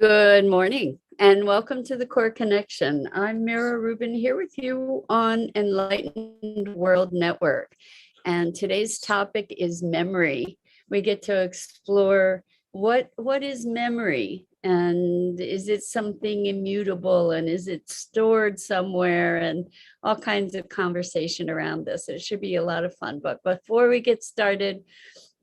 Good morning and welcome to the Core Connection. I'm Mira Rubin here with you on Enlightened World Network. And today's topic is memory. We get to explore what is memory, and is it something immutable, and is it stored somewhere, and all kinds of conversation around this. It should be a lot of fun. But before we get started,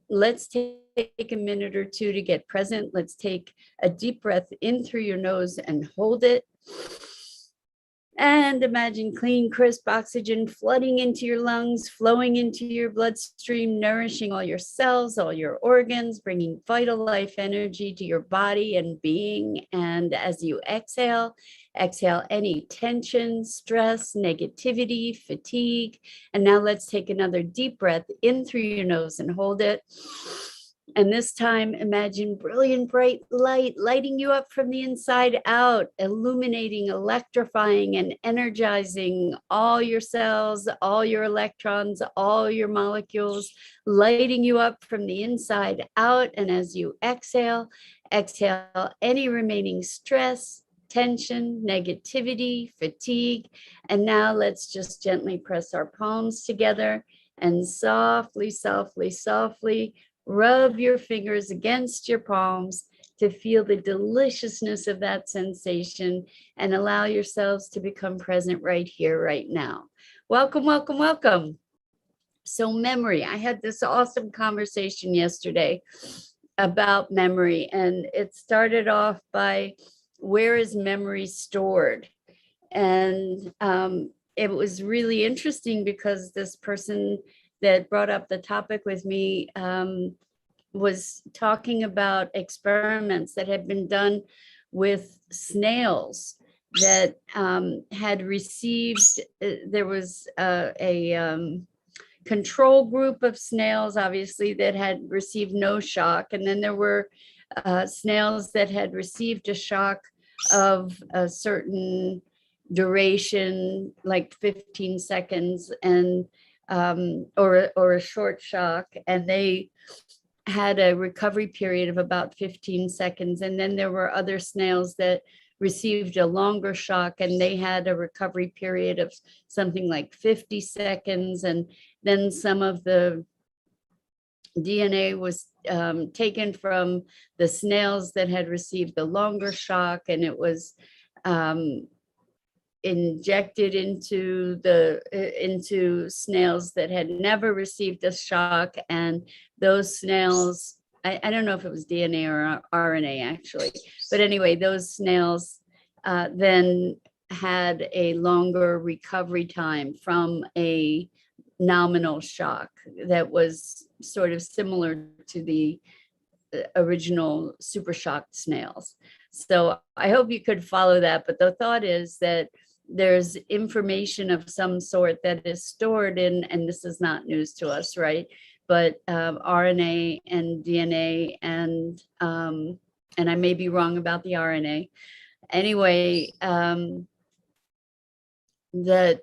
let's take a minute or two to get present. Let's take a deep breath in through your nose and hold it. And imagine clean, crisp oxygen flooding into your lungs, flowing into your bloodstream, nourishing all your cells, all your organs, bringing vital life energy to your body and being. And as you exhale any tension, stress, negativity, fatigue. And now let's take another deep breath in through your nose and hold it. And this time, imagine brilliant, bright light lighting you up from the inside out, illuminating, electrifying, and energizing all your cells, all your electrons, all your molecules, lighting you up from the inside out. And as you exhale any remaining stress, tension, negativity, fatigue. And now let's just gently press our palms together and softly, softly, softly rub your fingers against your palms to feel the deliciousness of that sensation and allow yourselves to become present right here, right now. Welcome, welcome, welcome. So memory, I had this awesome conversation yesterday about memory, and it started off by where is memory stored? And it was really interesting because this person that brought up the topic with me was talking about experiments that had been done with snails that had received, there was a control group of snails, obviously, that had received no shock. And then there were snails that had received a shock of a certain duration, like 15 seconds, and or a short shock, and they had a recovery period of about 15 seconds. And then there were other snails that received a longer shock, and they had a recovery period of something like 50 seconds. And then some of the DNA was taken from the snails that had received the longer shock, and it was injected into snails that had never received a shock. And those snails, I don't know if it was DNA or RNA actually, but anyway, those snails then had a longer recovery time from a nominal shock that was sort of similar to the original super shocked snails. So I hope you could follow that. But the thought is that there's information of some sort that is stored in, and this is not news to us, right? But RNA and DNA, and I may be wrong about the RNA. Anyway, that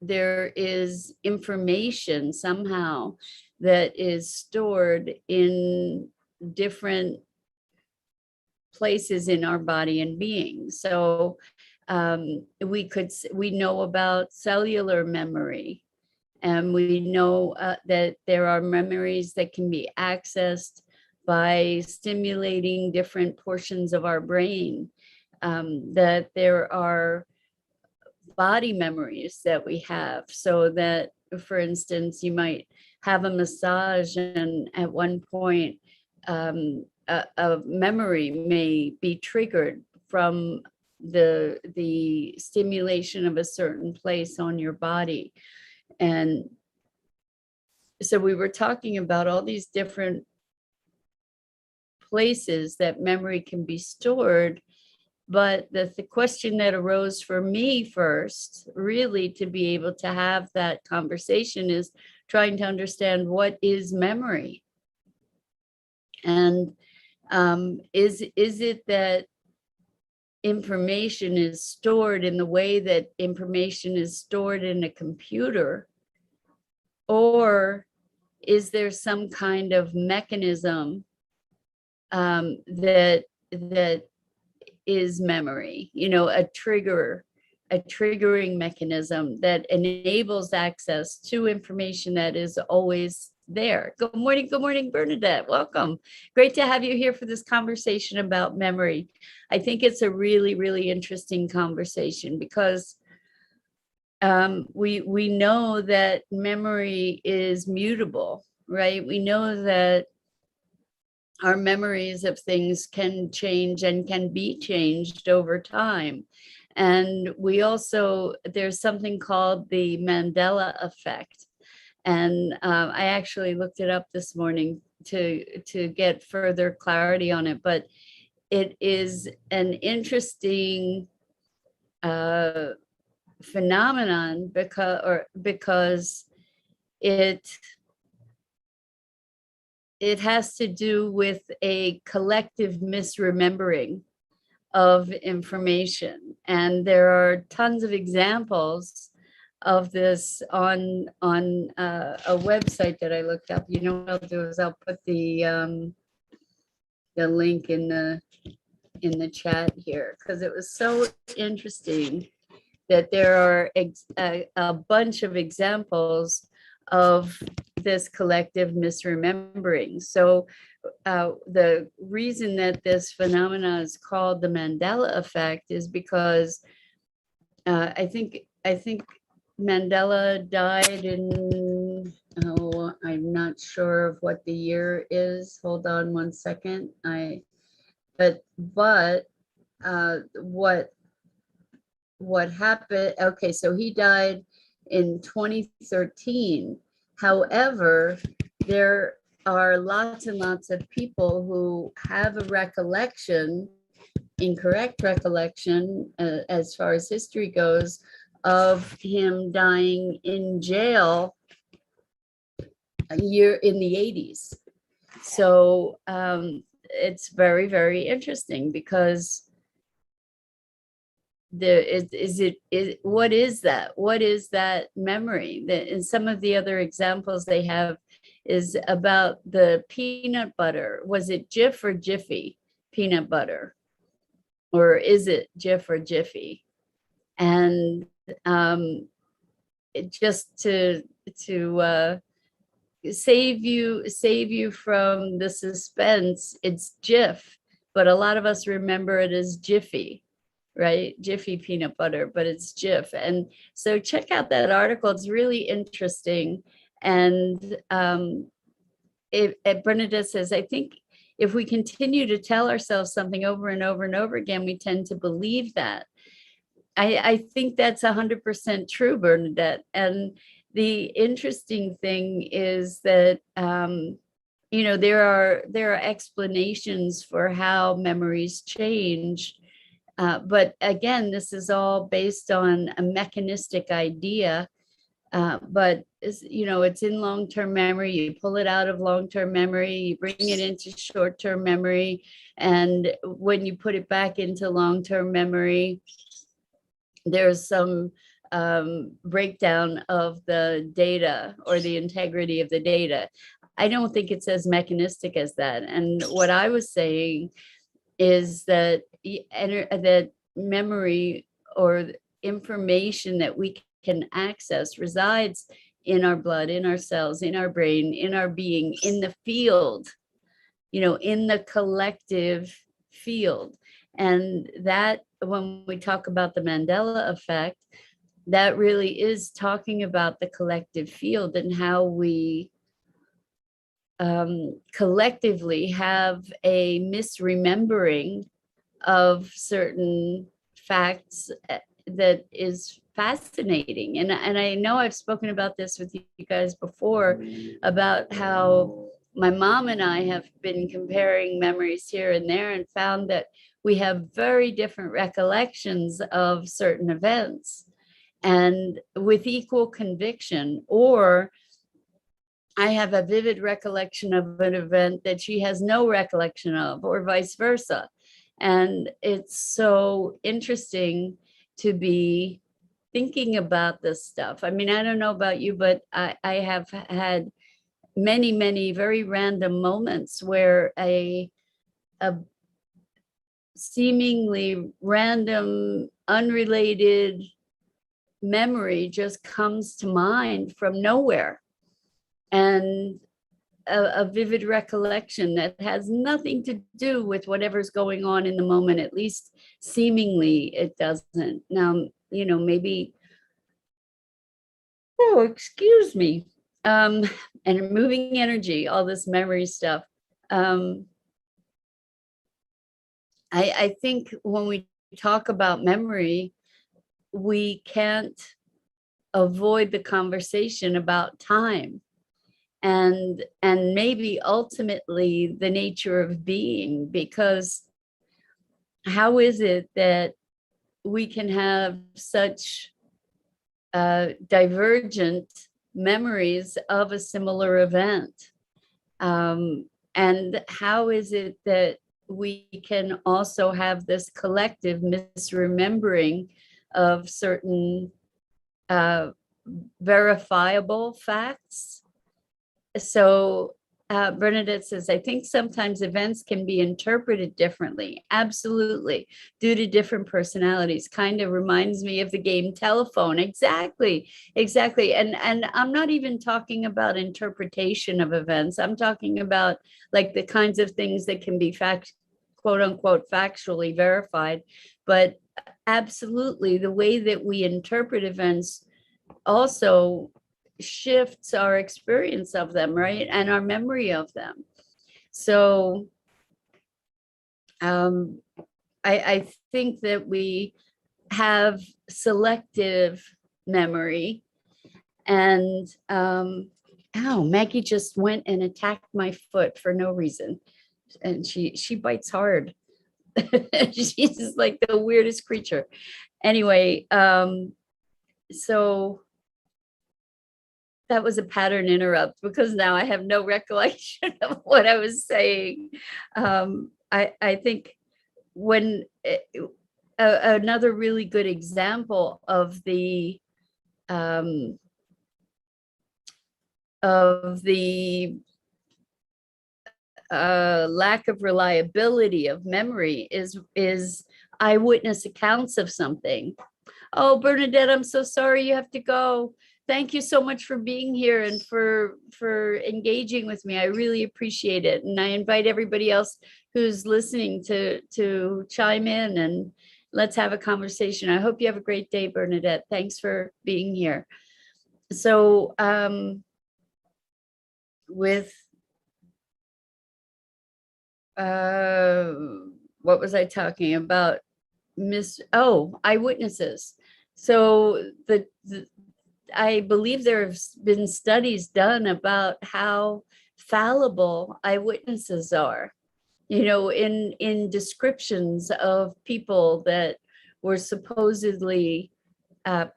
there is information somehow that is stored in different places in our body and being. So we know about cellular memory, and we know that there are memories that can be accessed by stimulating different portions of our brain, that there are body memories that we have. So that, for instance, you might have a massage, and at one point a memory may be triggered from the stimulation of a certain place on your body. And so we were talking about all these different places that memory can be stored. But the question that arose for me first, really, to be able to have that conversation, is trying to understand what is memory. And is it that information is stored in the way that information is stored in a computer? Or is there some kind of mechanism that that is memory, a triggering mechanism that enables access to information that is always there. Good morning, Bernadette. Welcome. Great to have you here for this conversation about memory. I think it's a really, really interesting conversation because we know that memory is mutable, right? We know that our memories of things can change and can be changed over time. And we also, there's something called the Mandela effect. And I actually looked it up this morning to get further clarity on it, but it is an interesting phenomenon because it has to do with a collective misremembering of information. And there are tons of examples of this on a website that I looked up. You know what I'll do is I'll put the link in the chat here, because it was so interesting that there are a bunch of examples of this collective misremembering. So the reason that this phenomena is called the Mandela effect is because I think Mandela died in, I'm not sure of what the year is. Hold on one second. What happened? Okay, so he died in 2013. However, there are lots and lots of people who have a recollection, incorrect recollection, as far as history goes, of him dying in jail a year in the 80s. So it's very, very interesting because what is that memory? In some of the other examples they have is about the peanut butter. Was it Jif or Jiffy peanut butter, or is it Jif or Jiffy? And just to save you from the suspense, it's Jif, but a lot of us remember it as Jiffy, right? Jiffy peanut butter, but it's Jif. And so check out that article. It's really interesting. And Bernadette says, I think if we continue to tell ourselves something over and over and over again, we tend to believe that. I think that's 100% true, Bernadette. And the interesting thing is that, there are explanations for how memories change. But again, this is all based on a mechanistic idea. But it's in long-term memory. You pull it out of long-term memory, you bring it into short-term memory. And when you put it back into long-term memory, there's some breakdown of the data or the integrity of the data. I don't think it's as mechanistic as that. And what I was saying is that that memory or information that we can access resides in our blood, in our cells, in our brain, in our being, in the field, in the collective field. And that, when we talk about the Mandela effect, that really is talking about the collective field and how we collectively have a misremembering of certain facts that is fascinating. And I know I've spoken about this with you guys before, about how my mom and I have been comparing memories here and there and found that we have very different recollections of certain events, and with equal conviction. Or I have a vivid recollection of an event that she has no recollection of, or vice versa. And it's so interesting to be thinking about this stuff. I mean, I don't know about you, but I have had many, many very random moments where a seemingly random, unrelated memory just comes to mind from nowhere. And a vivid recollection that has nothing to do with whatever's going on in the moment, at least seemingly it doesn't. Now, maybe, oh, excuse me, and moving energy, all this memory stuff. I think when we talk about memory, we can't avoid the conversation about time and maybe ultimately the nature of being, because how is it that we can have such divergent memories of a similar event? And how is it that we can also have this collective misremembering of certain verifiable facts? So Bernadette says, I think sometimes events can be interpreted differently. Absolutely. Due to different personalities. Kind of reminds me of the game telephone. Exactly. And I'm not even talking about interpretation of events. I'm talking about like the kinds of things that can be quote unquote factually verified. But absolutely, the way that we interpret events also shifts our experience of them, right? And our memory of them. So I think that we have selective memory. And ow, Maggie just went and attacked my foot for no reason. And she bites hard. She's like the weirdest creature. Anyway, so that was a pattern interrupt because now I have no recollection of what I was saying. I think when another really good example of the lack of reliability of memory is eyewitness accounts of something. Oh, Bernadette, I'm so sorry you have to go. Thank you so much for being here and for engaging with me. I really appreciate it. And I invite everybody else who's listening to chime in and let's have a conversation. I hope you have a great day, Bernadette. Thanks for being here. So with what was I talking about? Eyewitnesses. So I believe there have been studies done about how fallible eyewitnesses are, in descriptions of people that were supposedly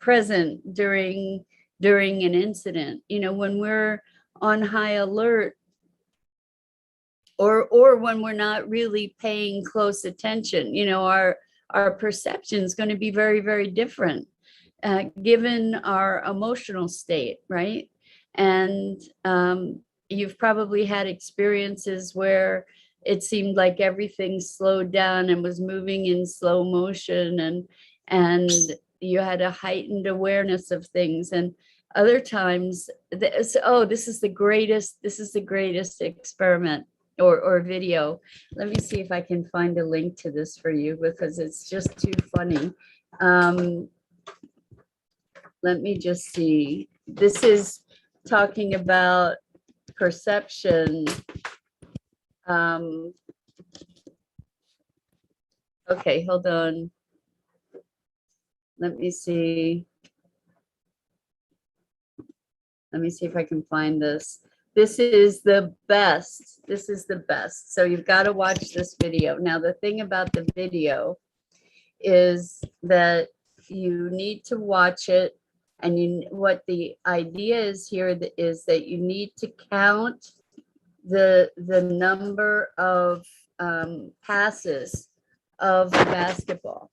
present during an incident. When we're on high alert, or when we're not really paying close attention, our perception is going to be very, very different. Given our emotional state, right? And you've probably had experiences where it seemed like everything slowed down and was moving in slow motion, and you had a heightened awareness of things. And other times, this is the greatest experiment or video. Let me see if I can find a link to this for you because it's just too funny. Let me just see. This is talking about perception. Okay, hold on. Let me see. Let me see if I can find this. This is the best. This is the best. So you've got to watch this video. Now, the thing about the video is that you need to watch it. And what the idea is here is that you need to count the number of passes of the basketball.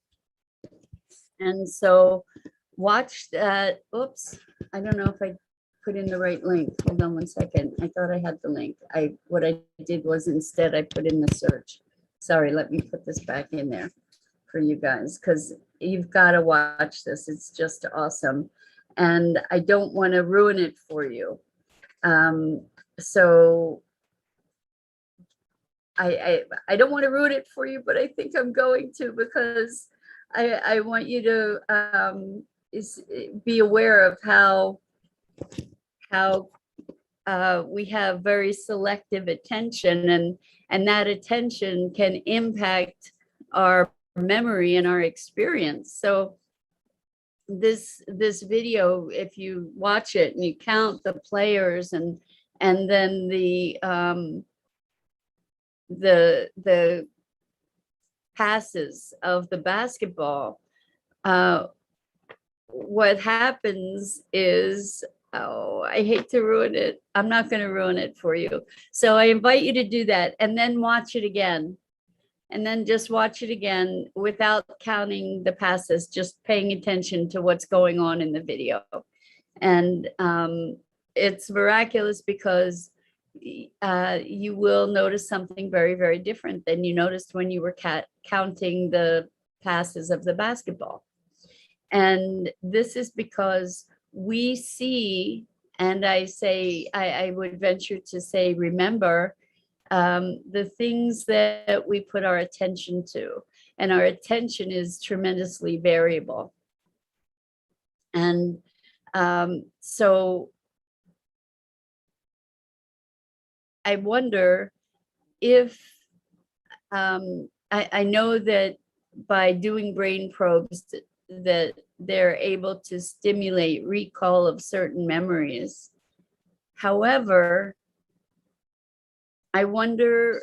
And so watch that. Oops, I don't know if I put in the right link. Hold on one second. I thought I had the link. What I did was instead I put in the search. Sorry, let me put this back in there for you guys, because you've got to watch this. It's just awesome. And I don't want to ruin it for you. So I don't want to ruin it for you, but I think I'm going to, because I want you to be aware of how we have very selective attention, and that attention can impact our memory and our experience. So this video, if you watch it and you count the players and then the passes of the basketball, what happens is, oh, I hate to ruin it. I'm not going to ruin it for you. So I invite you to do that and then watch it again. And then just watch it again without counting the passes, just paying attention to what's going on in the video. And it's miraculous, because you will notice something very, very different than you noticed when you were counting the passes of the basketball. And this is because we see, and I would venture to say, remember, the things that we put our attention to, and our attention is tremendously variable. And so I wonder if, I know that by doing brain probes that they're able to stimulate recall of certain memories. However, I wonder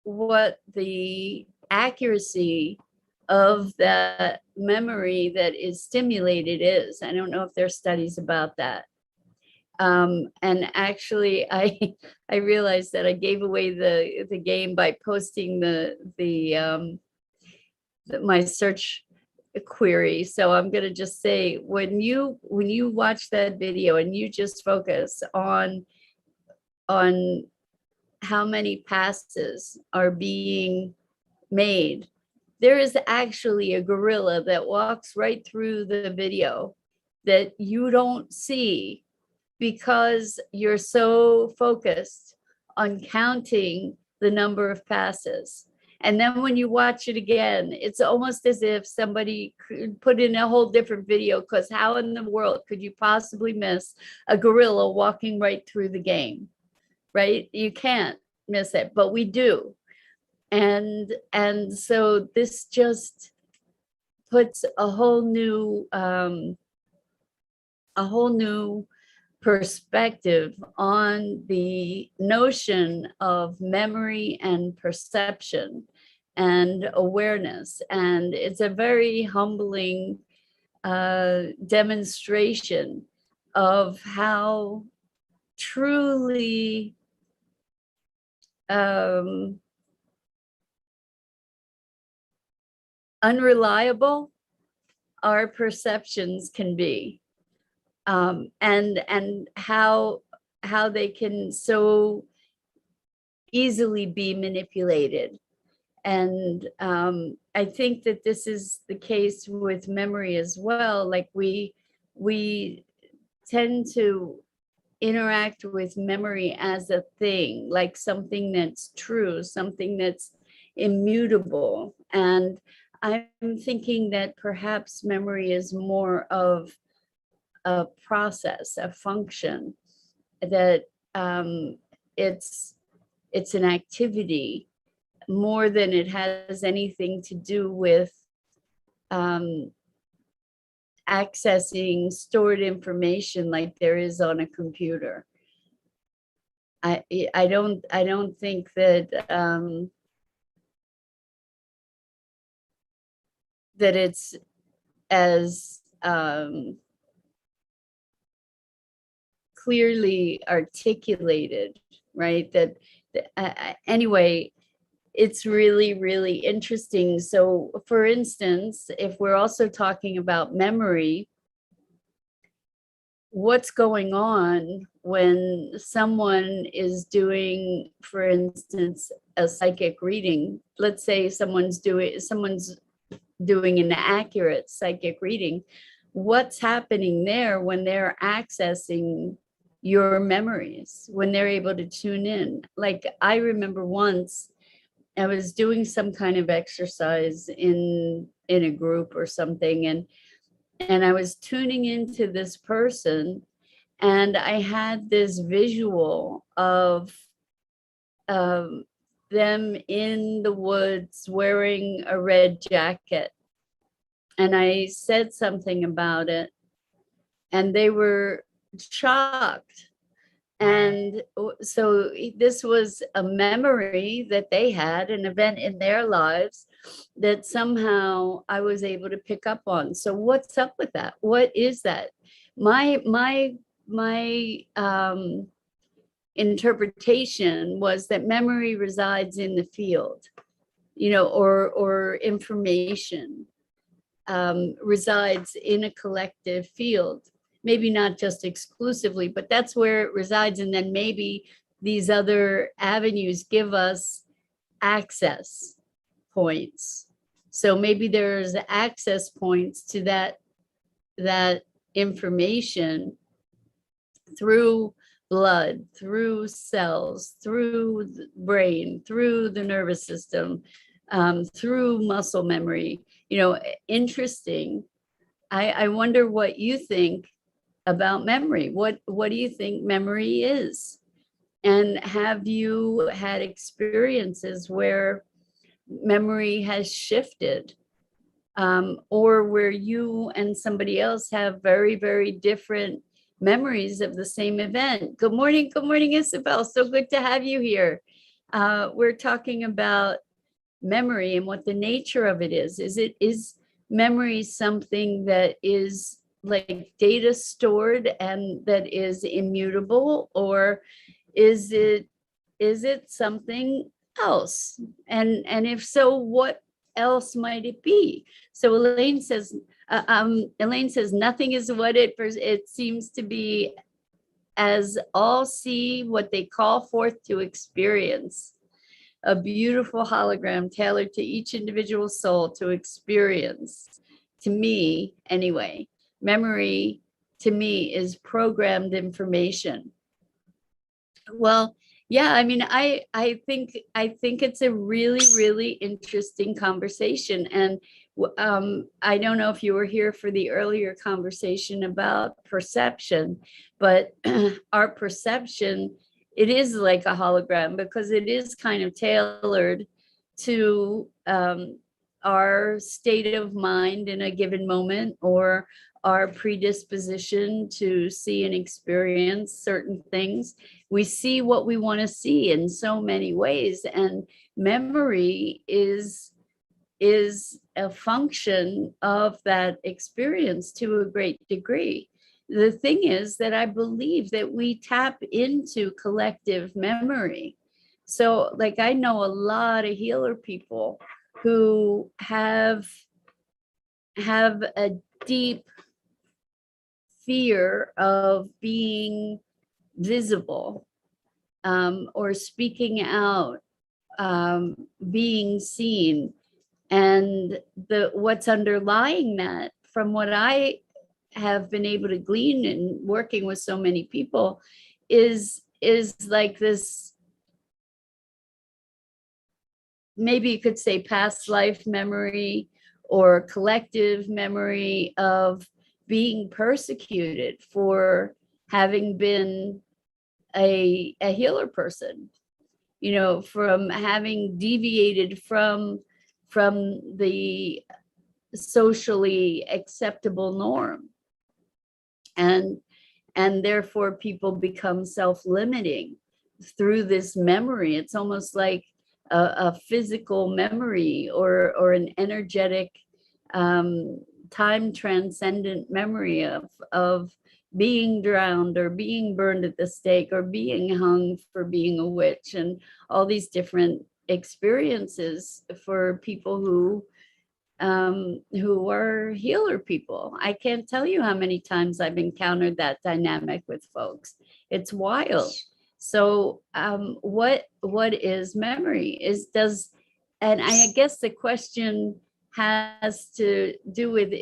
what the accuracy of that memory that is stimulated is. I don't know if there's studies about that. And actually, I realized that I gave away the game by posting my search query. So I'm going to just say, when you watch that video and you just focus on how many passes are being made, there is actually a gorilla that walks right through the video that you don't see, because you're so focused on counting the number of passes. And then when you watch it again, it's almost as if somebody could put in a whole different video, because how in the world could you possibly miss a gorilla walking right through the game, right? You can't miss it, but we do. And so this just puts a whole new perspective on the notion of memory and perception and awareness. And it's a very humbling demonstration of how truly unreliable our perceptions can be. And how they can so easily be manipulated. And I think that this is the case with memory as well. Like we tend to interact with memory as a thing, like something that's true, something that's immutable. And I'm thinking that perhaps memory is more of a process, a function, that it's an activity more than it has anything to do with accessing stored information like there is on a computer. I don't think that that it's as clearly articulated, right? That anyway, it's really, really interesting. So for instance, if we're also talking about memory, what's going on when someone is doing, for instance, a psychic reading, let's say someone's doing an accurate psychic reading, what's happening there when they're accessing your memories, when they're able to tune in? Like, I remember once I was doing some kind of exercise in a group or something, and I was tuning into this person, and I had this visual of them in the woods wearing a red jacket. And I said something about it, and they were shocked. And so this was a memory that they had, an event in their lives that somehow I was able to pick up on. So what's up with that? What is that? My interpretation was that memory resides in the field, or information resides in a collective field. Maybe not just exclusively, but that's where it resides. And then maybe these other avenues give us access points. So maybe there's access points to that information through blood, through cells, through the brain, through the nervous system, through muscle memory. Interesting. I wonder what you think about memory. What do you think memory is? And have you had experiences where memory has shifted, or where you and somebody else have very, very different memories of the same event? Good morning, Isabel. So good to have you here. We're talking about memory and what the nature of it is. Is memory something that is like data stored and that is immutable, or is it something else? And if so, what else might it be? So Elaine says nothing is what it seems to be, as all see what they call forth to experience. A beautiful hologram tailored to each individual soul to experience. To me, anyway, memory to me is programmed information. Well, yeah, I mean, I think it's a really, really interesting conversation. And I don't know if you were here for the earlier conversation about perception, but our perception, it is like a hologram because it is kind of tailored to our state of mind in a given moment, or our predisposition to see and experience certain things. We see what we want to see in so many ways, and memory is a function of that experience to a great degree. The thing is that I believe that we tap into collective memory. So like, I know a lot of healer people who have a deep fear of being visible, or speaking out, being seen. And what's underlying that, from what I have been able to glean in working with so many people, is like this, maybe you could say past life memory or collective memory of being persecuted for having been a healer person, from having deviated from the socially acceptable norm. And therefore people become self-limiting through this memory. It's almost like a physical memory, or an energetic, time transcendent memory of being drowned, or being burned at the stake, or being hung for being a witch, and all these different experiences for people who are healer people. I can't tell you how many times I've encountered that dynamic with folks. It's wild. So what is memory? And I guess the question has to do with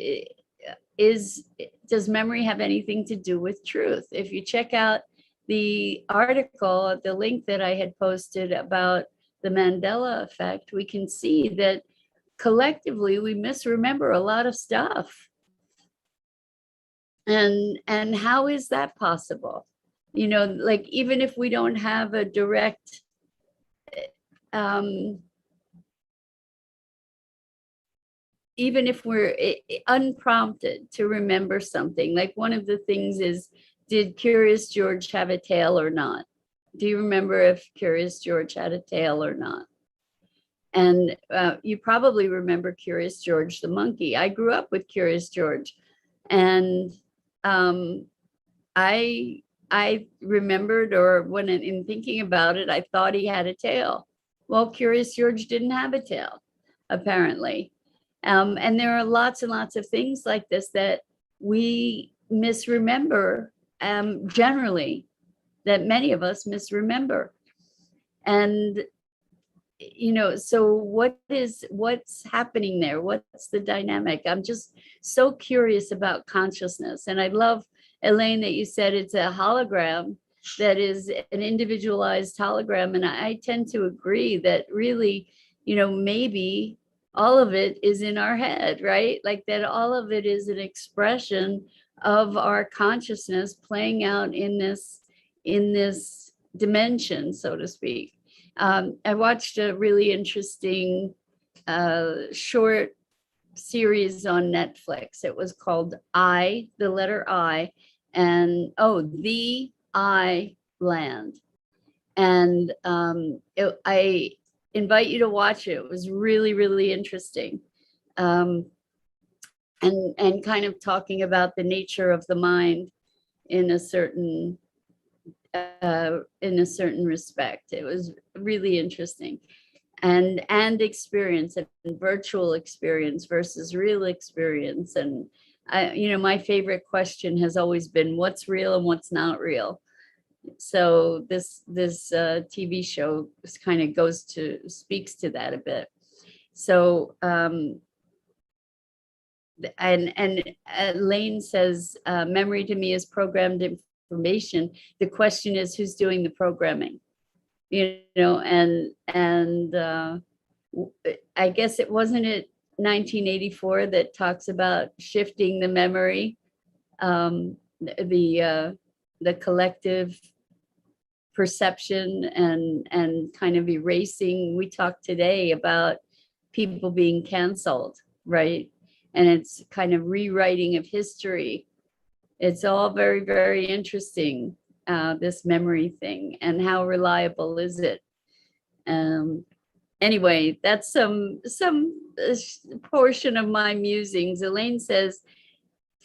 does memory have anything to do with truth? If you check out the article, the link that I had posted about the Mandela effect, we can see that collectively we misremember a lot of stuff. And how is that possible? Like, even if we don't have a direct even if we're unprompted to remember something, like one of the things is, did Curious George have a tail or not? Do you remember if Curious George had a tail or not? And you probably remember Curious George the monkey. I grew up with Curious George, and I remembered, or when in thinking about it, I thought he had a tail. Well, Curious George didn't have a tail, apparently. And there are lots and lots of things like this that we misremember, generally, that many of us misremember. And so what's happening there? What's the dynamic? I'm just so curious about consciousness. And I love, Elaine, that you said it's a hologram, that is an individualized hologram. And I tend to agree that really, maybe all of it is in our head, right? Like that all of it is an expression of our consciousness playing out in this dimension, so to speak. I watched a really interesting short series on Netflix. It was called the letter I, and the I Land. And I invite you to watch it. It was really, really interesting. And kind of talking about the nature of the mind in a certain respect. It was really interesting. And experience, and virtual experience versus real experience. And my favorite question has always been, what's real and what's not real? So this TV show kind of speaks to that a bit. So and Lane says, memory to me is programmed information. The question is, who's doing the programming? And I guess it 1984 that talks about shifting the memory, the collective perception, and kind of erasing. We talked today about people being canceled, right? And it's kind of rewriting of history. It's all very, very interesting, this memory thing, and how reliable is it? Anyway, that's some portion of my musings. Elaine says,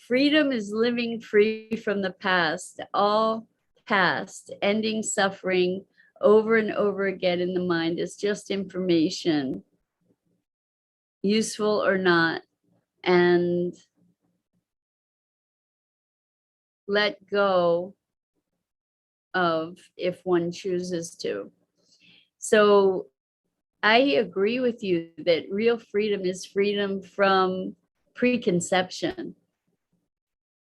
freedom is living free from the past, all past, ending suffering over and over again in the mind is just information, useful or not, and let go of if one chooses to. So I agree with you that real freedom is freedom from preconception.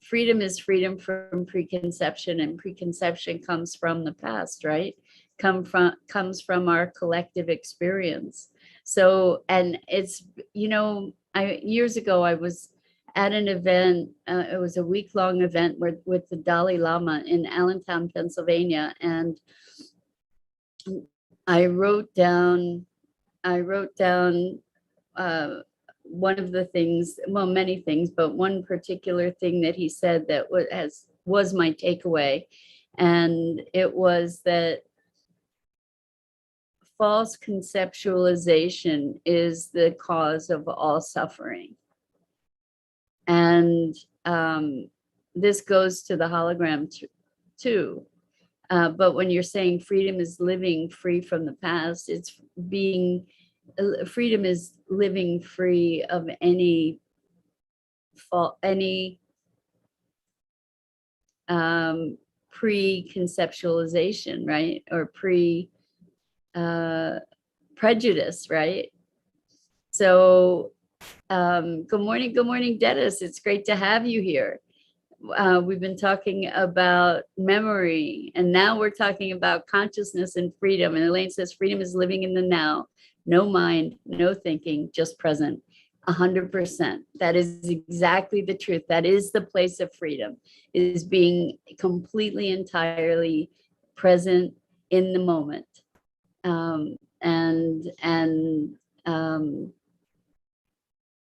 Freedom is freedom from preconception, and preconception comes from the past, right? Comes from our collective experience. So, and it's, years ago I was at an event, it was a week-long event with the Dalai Lama in Allentown, Pennsylvania, and I wrote down one of the things, well, many things, but one particular thing that he said that was my takeaway, and it was that false conceptualization is the cause of all suffering. And this goes to the hologram too. But when you're saying freedom is living free from the past, freedom is living free of any pre-conceptualization, right? Or prejudice, right? So good morning, Dennis. It's great to have you here. We've been talking about memory, and now we're talking about consciousness and freedom. And Elaine says freedom is living in the now, no mind, no thinking, just present. 100%. That is exactly the truth. That is the place of freedom, is being completely, entirely present in the moment. And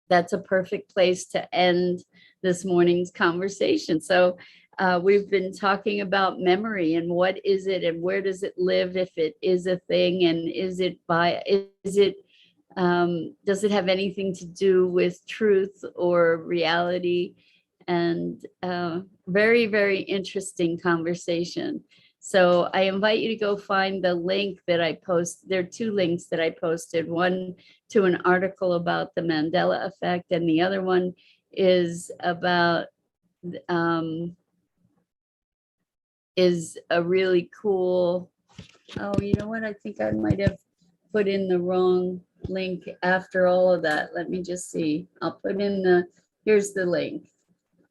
that's a perfect place to end this morning's conversation. So we've been talking about memory and what is it and where does it live, if it is a thing, and does it have anything to do with truth or reality? And very, very interesting conversation. So I invite you to go find the link that I post. There are two links that I posted, one to an article about the Mandela effect, and the other one is about is a really cool, oh, you know what? I think I might have put in the wrong link after all of that. Let me just see. I'll put in here's the link.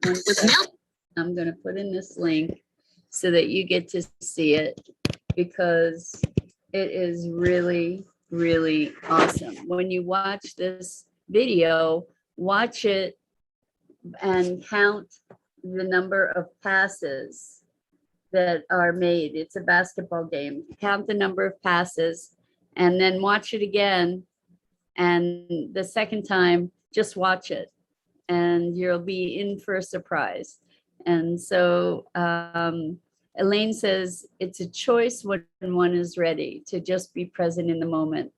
I'm going to put in this link so that you get to see it, because it is really, really awesome. When you watch this video, watch it and count the number of passes that are made. It's a basketball game. Count the number of passes and then watch it again. And the second time, just watch it and you'll be in for a surprise. And so Elaine says it's a choice when one is ready to just be present in the moment.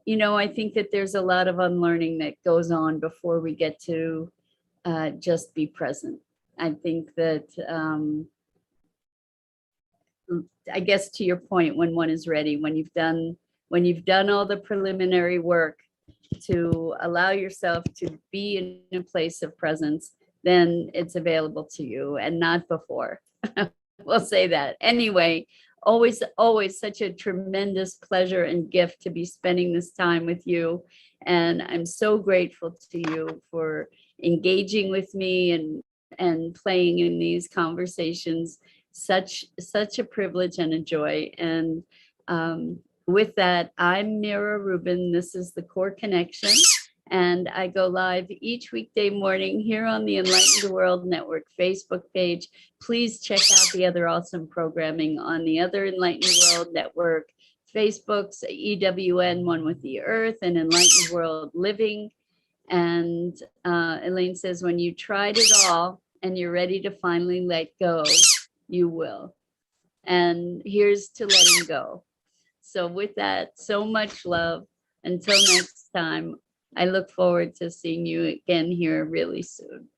You know, I think that there's a lot of unlearning that goes on before we get to just be present. I think that, I guess to your point, when one is ready, when you've done all the preliminary work to allow yourself to be in a place of presence, then it's available to you, and not before. We'll say that. Anyway, always such a tremendous pleasure and gift to be spending this time with you. And I'm so grateful to you for engaging with me and playing in these conversations. Such a privilege and a joy. And with that, I'm Mira Rubin. This is the Core Connection. And I go live each weekday morning here on the Enlightened World Network Facebook page. Please check out the other awesome programming on the other Enlightened World Network Facebooks, EWN, One with the Earth, and Enlightened World Living. And Elaine says, when you tried it all and you're ready to finally let go, you will. And here's to letting go. So with that, so much love. Until next time, I look forward to seeing you again here really soon.